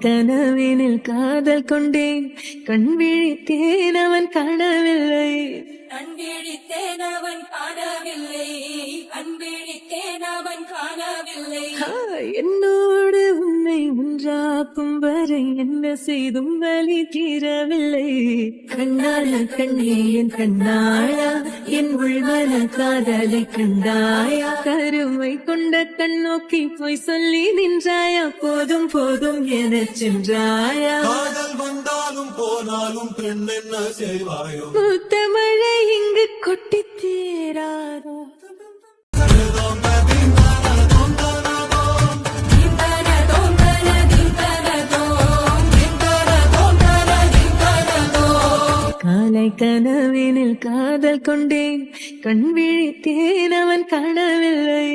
கனவினில் காதல் கொண்டேன், கண் விழித்தேன் அவன் காணவில்லை. கண் விழித்தேன் அவன் காணவில்லை, கண் விழித்தேன் அவன் காணவில்லை. என்னோடு உன்னை ஒன்றாக்கும் வரை என்ன செய்தும் வலி தீரவில்லை. கண்ணால கண்ணே என் கண்ணாயா, என் உள்மன காதலை கண்டாயா, கருமை கொண்ட கண் நோக்கி போய் சொல்லி நின்றாயா, போதும் போதும் எனச் சென்றாயா. காதல் வந்தாலும் போனாலும் பெண் என்ன செய்வாயோ, மூத்த மழை இங்கு கொட்டி தீராதோ. காலை கனவினில் காதல் கொண்டேன், கண் விழித்தேன் அவன் காணவில்லை.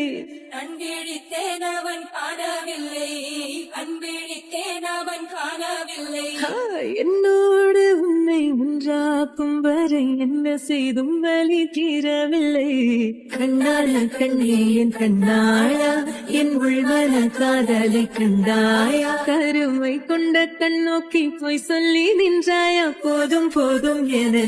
கண் விழித்தேன் அவன் காணவில்லை, கண் விழித்தேன் அவன் காணவில்லை. என்னோடு உன்னை ஒன்றாக்கும் வரை என்ன செய்தும் வலி தீரவில்லை. கண்ணால கண்ணே என் கண்ணாயா, என் உள்மன காதலை கண்டாயா, கருமை கொண்ட கண் நோக்கி போய் சொல்லி நின்றாயா, போதும் போதும் என